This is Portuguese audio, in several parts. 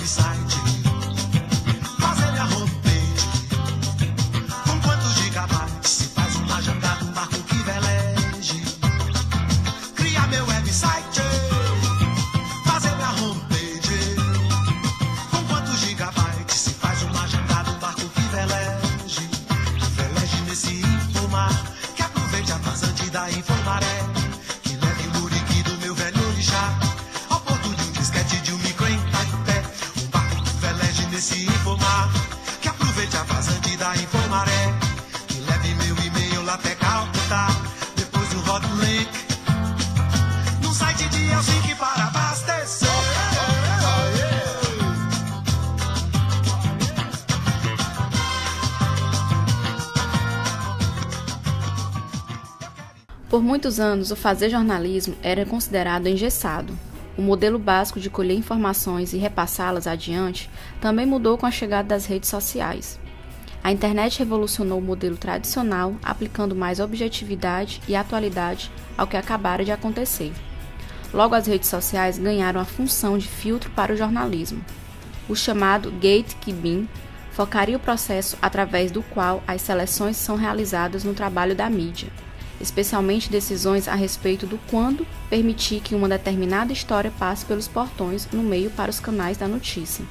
website, fazer minha homepage. Com quantos gigabytes se faz uma jangada, um barco que veleje. Criar meu website, fazer minha homepage. Com quantos gigabytes se faz uma jangada, um barco que veleje. Veleje nesse infomar, que aproveite a vazante da infomaré. Que leve Muriqui do meu velho orixá, ao porto de um disquete de um micro em Taipé. Um barco que veleje nesse infomar, que aproveite a vazante da infomaré. Que leve meu e-mail lá até Calcutá, depois o hotlink num site de Helsinki para abastecer. Por muitos anos, o fazer jornalismo era considerado engessado. O modelo básico de colher informações e repassá-las adiante também mudou com a chegada das redes sociais. A internet revolucionou o modelo tradicional, aplicando mais objetividade e atualidade ao que acabara de acontecer. Logo, as redes sociais ganharam a função de filtro para o jornalismo. O chamado gatekeeping focaria o processo através do qual as seleções são realizadas no trabalho da mídia, especialmente decisões a respeito do quando permitir que uma determinada história passe pelos portões no meio para os canais da notícia.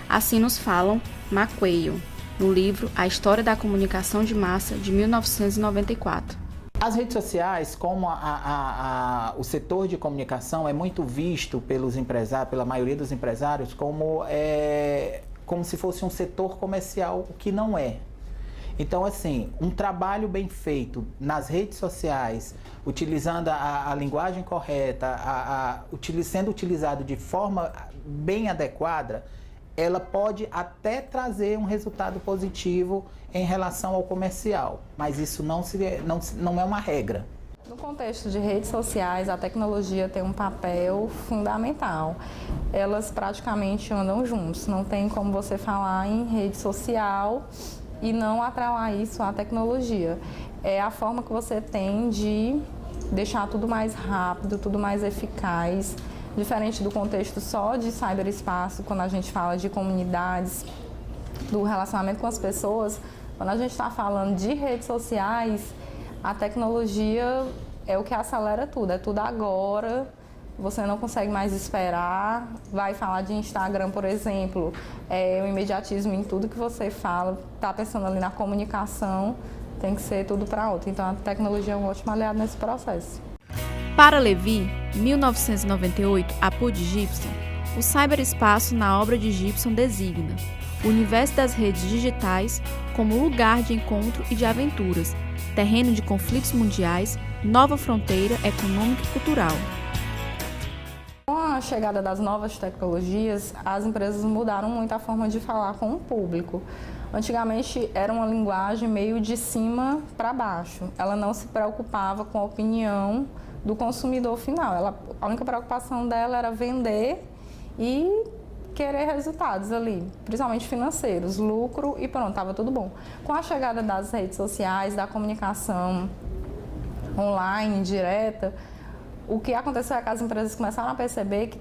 Assim nos falam McQuail, no livro A História da Comunicação de Massa, de 1994. As redes sociais, como o setor de comunicação é muito visto pelos empresários, pela maioria dos empresários, como se fosse um setor comercial, o que não é. Então, assim, um trabalho bem feito nas redes sociais, utilizando a linguagem correta, sendo utilizado de forma bem adequada, ela pode até trazer um resultado positivo em relação ao comercial, mas isso não é uma regra. No contexto de redes sociais, a tecnologia tem um papel fundamental. Elas praticamente andam juntos, não tem como você falar em rede social e não atrelar isso à tecnologia. É a forma que você tem de deixar tudo mais rápido, tudo mais eficaz, diferente do contexto só de cyberespaço, quando a gente fala de comunidades, do relacionamento com as pessoas. Quando a gente está falando de redes sociais, a tecnologia é o que acelera tudo, é tudo agora. Você não consegue mais esperar. Vai falar de Instagram, por exemplo, o imediatismo em tudo que você fala, está pensando ali na comunicação, tem que ser tudo para ontem. Então a tecnologia é um ótimo aliado nesse processo. Para Levi, 1998, Apu de Gibson, o cyberespaço na obra de Gibson designa o universo das redes digitais como lugar de encontro e de aventuras, terreno de conflitos mundiais, nova fronteira econômica e cultural. Com a chegada das novas tecnologias, as empresas mudaram muito a forma de falar com o público. Antigamente era uma linguagem meio de cima para baixo. Ela não se preocupava com a opinião do consumidor final. A única preocupação dela era vender e querer resultados ali, principalmente financeiros, lucro e pronto, estava tudo bom. Com a chegada das redes sociais, da comunicação online, direta, o que aconteceu é que as empresas começaram a perceber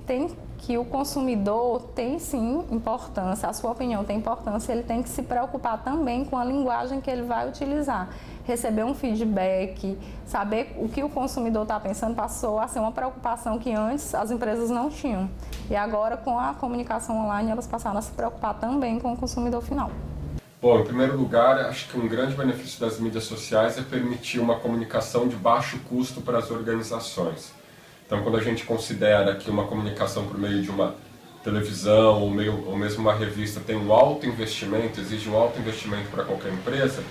que o consumidor tem sim importância, a sua opinião tem importância, ele tem que se preocupar também com a linguagem que ele vai utilizar. Receber um feedback, saber o que o consumidor está pensando, passou a ser uma preocupação que antes as empresas não tinham. E agora, com a comunicação online, elas passaram a se preocupar também com o consumidor final. Bom, em primeiro lugar, acho que um grande benefício das mídias sociais é permitir uma comunicação de baixo custo para as organizações. Então, quando a gente considera que uma comunicação por meio de uma televisão ou mesmo uma revista tem um alto investimento, exige um alto investimento para qualquer empresa,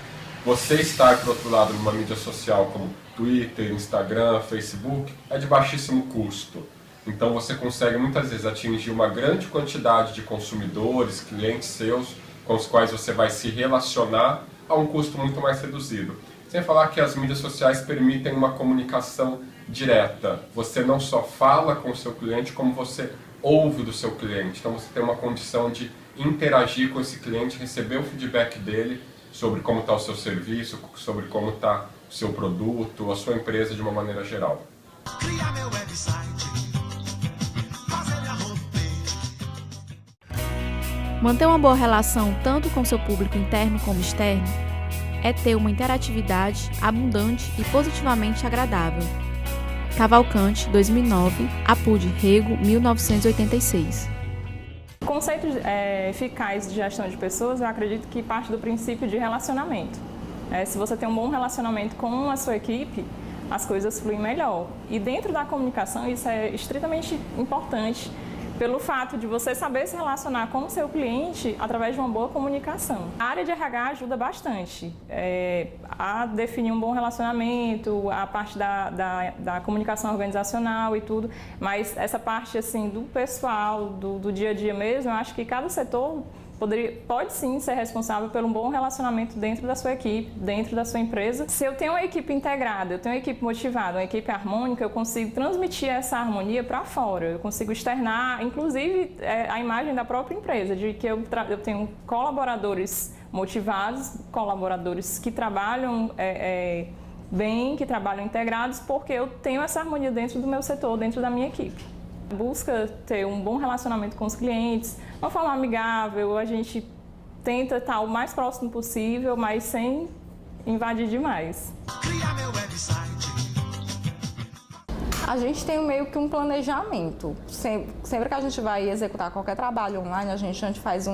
você estar, por outro lado, numa mídia social como Twitter, Instagram, Facebook, é de baixíssimo custo. Então, você consegue muitas vezes atingir uma grande quantidade de consumidores, clientes seus, com os quais você vai se relacionar a um custo muito mais reduzido. Sem falar que as mídias sociais permitem uma comunicação direta. Você não só fala com o seu cliente, como você ouve do seu cliente. Então você tem uma condição de interagir com esse cliente, receber o feedback dele sobre como está o seu serviço, sobre como está o seu produto, a sua empresa de uma maneira geral. Criar meu website, fazer minha homepage. Manter uma boa relação tanto com seu público interno como externo é ter uma interatividade abundante e positivamente agradável. Cavalcante, 2009, Apud, Rego, 1986. O conceito eficaz de gestão de pessoas, eu acredito que parte do princípio de relacionamento. Se você tem um bom relacionamento com a sua equipe, as coisas fluem melhor. E dentro da comunicação, isso é extremamente importante, pelo fato de você saber se relacionar com o seu cliente através de uma boa comunicação. A área de RH ajuda bastante a definir um bom relacionamento, a parte da comunicação organizacional e tudo, mas essa parte assim, do pessoal, do dia a dia mesmo, eu acho que cada setor pode sim ser responsável por um bom relacionamento dentro da sua equipe, dentro da sua empresa. Se eu tenho uma equipe integrada, eu tenho uma equipe motivada, uma equipe harmônica, eu consigo transmitir essa harmonia para fora, eu consigo externar, inclusive, a imagem da própria empresa, de que eu tenho colaboradores motivados, colaboradores que trabalham bem, que trabalham integrados, porque eu tenho essa harmonia dentro do meu setor, dentro da minha equipe. Busca ter um bom relacionamento com os clientes, uma forma amigável, a gente tenta estar o mais próximo possível, mas sem invadir demais. Cria meu website. A gente tem meio que um planejamento. Sempre que a gente vai executar qualquer trabalho online, a gente faz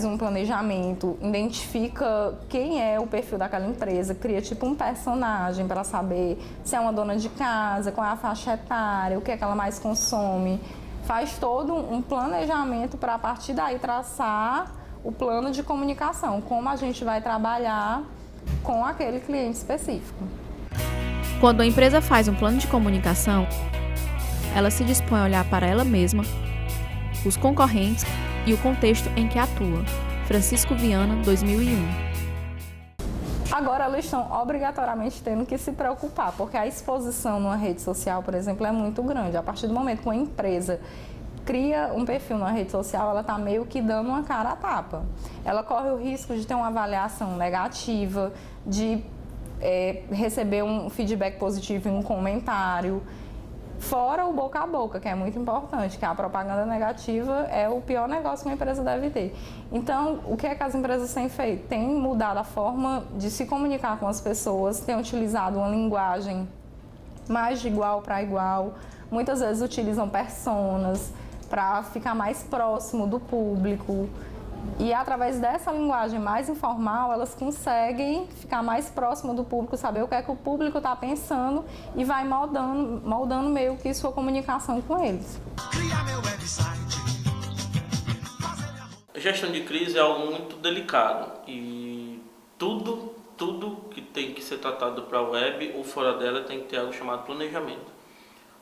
um planejamento, identifica quem é o perfil daquela empresa, cria tipo um personagem para saber se é uma dona de casa, qual é a faixa etária, o que é que ela mais consome. Faz todo um planejamento para a partir daí traçar o plano de comunicação, como a gente vai trabalhar com aquele cliente específico. Quando a empresa faz um plano de comunicação, ela se dispõe a olhar para ela mesma, os concorrentes e o contexto em que atua. Francisco Viana, 2001. Agora elas estão obrigatoriamente tendo que se preocupar, porque a exposição numa rede social, por exemplo, é muito grande. A partir do momento que uma empresa cria um perfil numa rede social, ela está meio que dando uma cara a tapa. Ela corre o risco de ter uma avaliação negativa, de receber um feedback positivo em um comentário. Fora o boca a boca, que é muito importante, que a propaganda negativa é o pior negócio que uma empresa deve ter. Então, o que é que as empresas têm feito? Têm mudado a forma de se comunicar com as pessoas, têm utilizado uma linguagem mais de igual para igual, muitas vezes utilizam personas para ficar mais próximo do público. E através dessa linguagem mais informal, elas conseguem ficar mais próximo do público, saber o que é que o público está pensando e vai moldando meio que sua comunicação com eles. Cria meu website. A gestão de crise é algo muito delicado e tudo que tem que ser tratado para a web ou fora dela tem que ter algo chamado planejamento.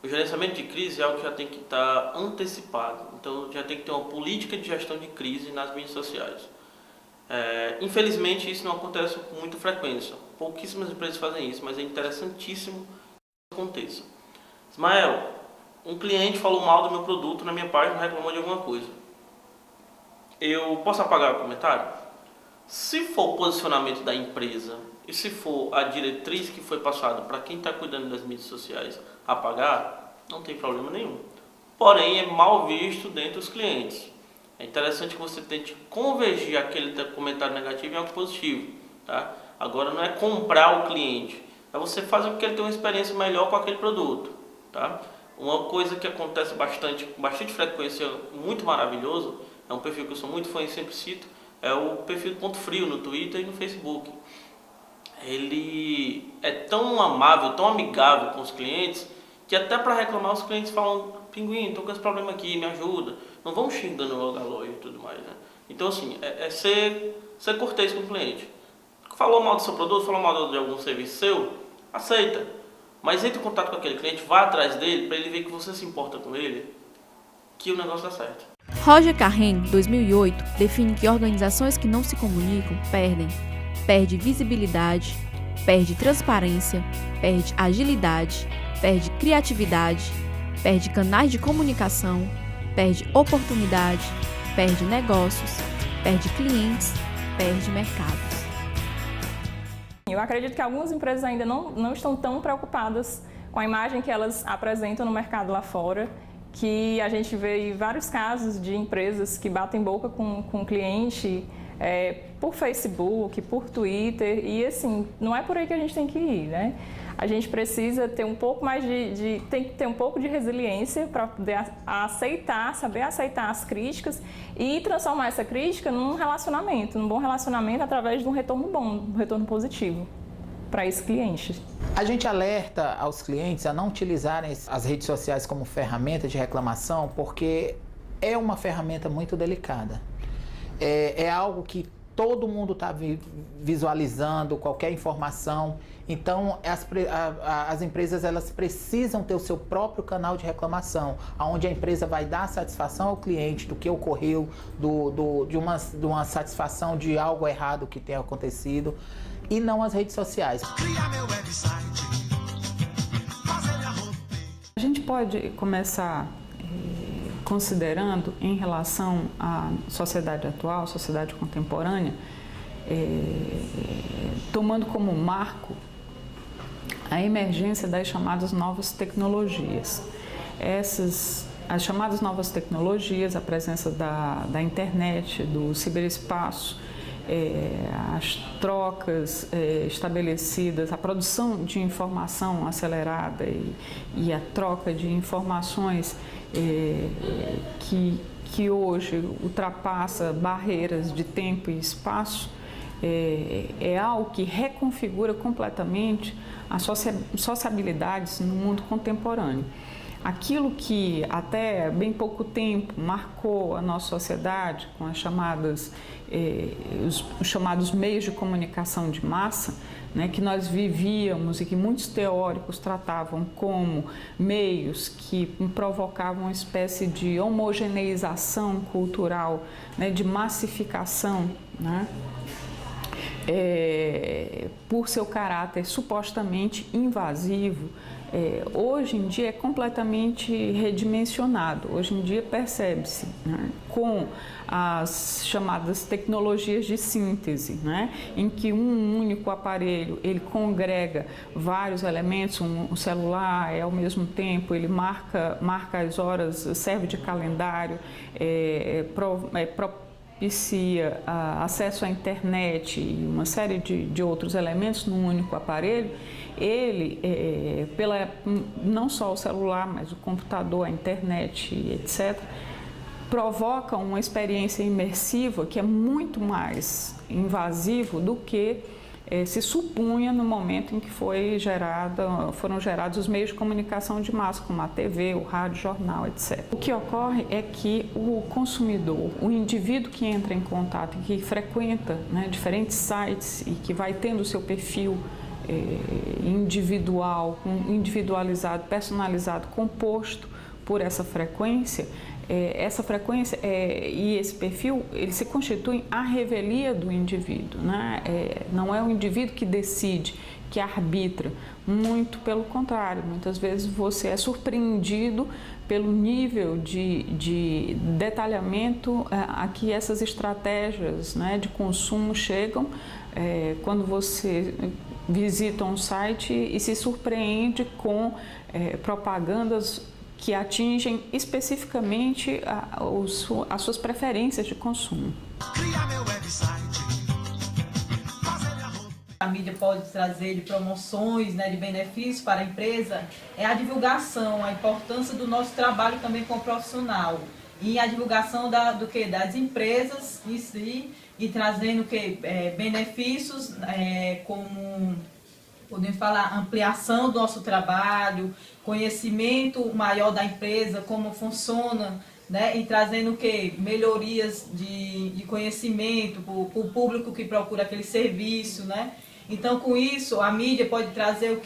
O gerenciamento de crise é algo que já tem que estar antecipado, então já tem que ter uma política de gestão de crise nas mídias sociais. Infelizmente isso não acontece com muita frequência, pouquíssimas empresas fazem isso, mas é interessantíssimo que isso aconteça. Ismael, um cliente falou mal do meu produto na minha página, reclamou de alguma coisa. Eu posso apagar o comentário? Se for o posicionamento da empresa e se for a diretriz que foi passada para quem está cuidando das mídias sociais apagar, não tem problema nenhum. Porém, é mal visto dentro dos clientes. É interessante que você tente convergir aquele comentário negativo em algo positivo. Tá? Agora, não é comprar o cliente, é você fazer com que ele tenha uma experiência melhor com aquele produto. Tá? Uma coisa que acontece com bastante frequência, muito maravilhoso, é um perfil que eu sou muito fã e sempre cito, é o perfil do Ponto Frio no Twitter e no Facebook. Ele é tão amável, tão amigável com os clientes, que até para reclamar os clientes falam: Pinguim, estou com esse problema aqui, me ajuda. Não vão xingando logo a loja e tudo mais, né? Então assim, ser cortês com o cliente. Falou mal do seu produto, falou mal de algum serviço seu, aceita. Mas entre em contato com aquele cliente, vá atrás dele para ele ver que você se importa com ele, que o negócio dá certo. Roger Carren, 2008, define que organizações que não se comunicam perde visibilidade, perde transparência, perde agilidade, perde criatividade, perde canais de comunicação, perde oportunidade, perde negócios, perde clientes, perde mercados. Eu acredito que algumas empresas ainda não estão tão preocupadas com a imagem que elas apresentam no mercado lá fora, que a gente vê vários casos de empresas que batem boca com o cliente por Facebook, por Twitter, e assim, não é por aí que a gente tem que ir, né? A gente precisa ter um pouco mais tem que ter um pouco de resiliência para poder saber aceitar as críticas e transformar essa crítica num bom relacionamento através de um retorno bom, um retorno positivo para esse cliente. A gente alerta aos clientes a não utilizarem as redes sociais como ferramenta de reclamação, porque é uma ferramenta muito delicada. É algo que todo mundo está visualizando, qualquer informação. Então, as empresas elas precisam ter o seu próprio canal de reclamação, onde a empresa vai dar satisfação ao cliente do que ocorreu, de uma satisfação de algo errado que tenha acontecido, e não as redes sociais. Cria meu website, fazer minha roteiro. A gente pode começar considerando, em relação à sociedade atual, sociedade contemporânea, tomando como marco a emergência das chamadas novas tecnologias. As chamadas novas tecnologias, a presença da internet, do ciberespaço, as trocas estabelecidas, a produção de informação acelerada e a troca de informações que hoje ultrapassa barreiras de tempo e espaço, é algo que reconfigura completamente as sociabilidades no mundo contemporâneo. Aquilo que até bem pouco tempo marcou a nossa sociedade com os chamados meios de comunicação de massa, né, que nós vivíamos e que muitos teóricos tratavam como meios que provocavam uma espécie de homogeneização cultural, né, de massificação, né, por seu caráter supostamente invasivo, hoje em dia é completamente redimensionado. Hoje em dia percebe-se, né, com as chamadas tecnologias de síntese, né, em que um único aparelho ele congrega vários elementos, um celular ao mesmo tempo ele marca as horas, serve de calendário, propicia acesso à internet e uma série de outros elementos num único aparelho. Ele, não só o celular, mas o computador, a internet, etc., provoca uma experiência imersiva que é muito mais invasivo do que se supunha no momento em que foram gerados os meios de comunicação de massa, como a TV, o rádio, o jornal, etc. O que ocorre é que o consumidor, o indivíduo que entra em contato e que frequenta, né, diferentes sites e que vai tendo o seu perfil individualizado, personalizado, composto por essa frequência e esse perfil, ele se constitui à revelia do indivíduo, né? Não é o indivíduo que decide, que arbitra, muito pelo contrário. Muitas vezes você é surpreendido pelo nível de detalhamento a que essas estratégias, né, de consumo chegam quando você visita um site e se surpreende com propagandas que atingem especificamente as suas preferências de consumo. Cria meu website, fazer minha roteiro. A mídia pode trazer de promoções, né, de benefícios para a empresa, é a divulgação, a importância do nosso trabalho também como profissional e a divulgação das empresas em si, e trazendo benefícios como, podemos falar, ampliação do nosso trabalho, conhecimento maior da empresa, como funciona, né, e trazendo melhorias de conhecimento para o público que procura aquele serviço, né? Então, com isso, a mídia pode trazer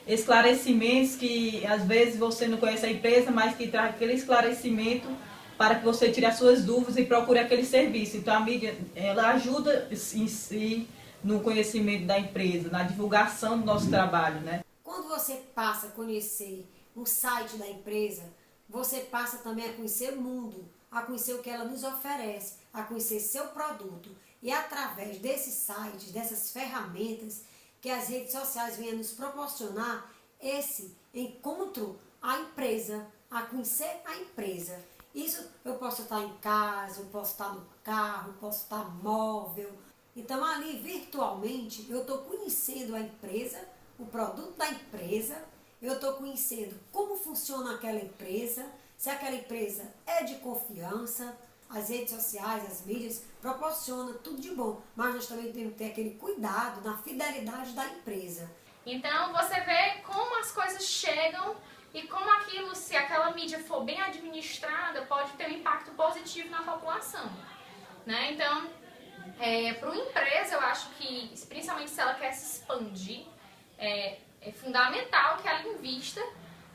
esclarecimentos que às vezes você não conhece a empresa, mas que traz aquele esclarecimento para que você tire as suas dúvidas e procure aquele serviço. Então, a mídia, ela ajuda em si no conhecimento da empresa, na divulgação do nosso trabalho, né? Quando você passa a conhecer um site da empresa, você passa também a conhecer o mundo, a conhecer o que ela nos oferece, a conhecer seu produto. E através desses sites, dessas ferramentas que as redes sociais vêm nos proporcionar, esse encontro à empresa a conhecer a empresa. Isso eu posso estar em casa, eu posso estar no carro, eu posso estar móvel. Então ali virtualmente eu estou conhecendo a empresa, o produto da empresa, eu estou conhecendo como funciona aquela empresa, se aquela empresa é de confiança. As redes sociais, as mídias proporcionam tudo de bom, mas nós também temos que ter aquele cuidado na fidelidade da empresa. Então você vê como as coisas chegam e como aquilo, se aquela mídia for bem administrada, pode ter um impacto positivo na população, né? Então, para uma empresa, eu acho que, principalmente se ela quer se expandir, é fundamental que ela invista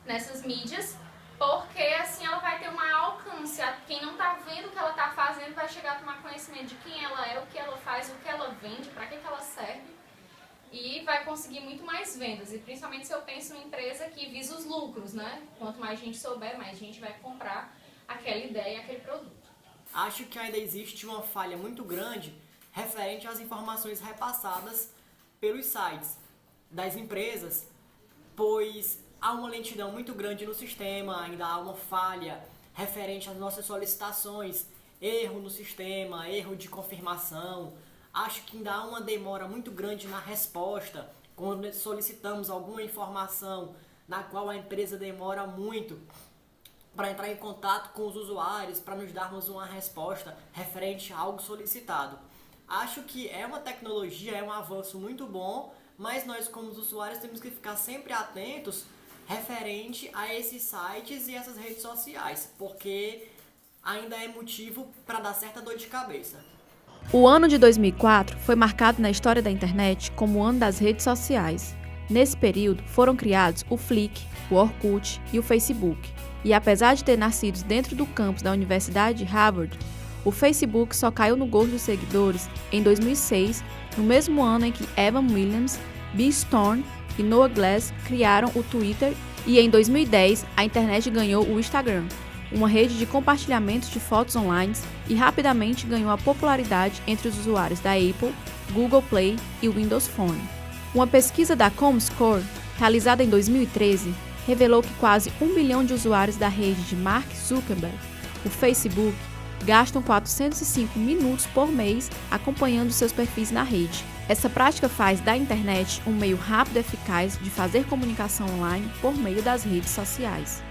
nessas mídias, porque assim ela vai ter um maior alcance. Quem não está vendo o que ela está fazendo vai chegar a tomar conhecimento de quem ela é, o que ela faz, o que ela vende, para que ela serve, e vai conseguir muito mais vendas. E principalmente se eu penso em uma empresa que visa os lucros, né? Quanto mais gente souber, mais gente vai comprar aquela ideia, aquele produto. Acho que ainda existe uma falha muito grande referente às informações repassadas pelos sites das empresas, pois há uma lentidão muito grande no sistema, ainda há uma falha referente às nossas solicitações, erro no sistema, erro de confirmação. Acho que ainda há uma demora muito grande na resposta, quando solicitamos alguma informação na qual a empresa demora muito para entrar em contato com os usuários, para nos darmos uma resposta referente a algo solicitado. Acho que é uma tecnologia, é um avanço muito bom, mas nós como usuários temos que ficar sempre atentos referente a esses sites e essas redes sociais, porque ainda é motivo para dar certa dor de cabeça. O ano de 2004 foi marcado na história da internet como o ano das redes sociais. Nesse período foram criados o Flickr, o Orkut e o Facebook. E apesar de ter nascido dentro do campus da Universidade de Harvard, o Facebook só caiu no gosto dos seguidores em 2006, no mesmo ano em que Evan Williams, Bee Stone e Noah Glass criaram o Twitter, e em 2010 a internet ganhou o Instagram, uma rede de compartilhamentos de fotos online, e rapidamente ganhou a popularidade entre os usuários da Apple, Google Play e Windows Phone. Uma pesquisa da Comscore, realizada em 2013, revelou que quase 1 bilhão de usuários da rede de Mark Zuckerberg, o Facebook, gastam 405 minutos por mês acompanhando seus perfis na rede. Essa prática faz da internet um meio rápido e eficaz de fazer comunicação online por meio das redes sociais.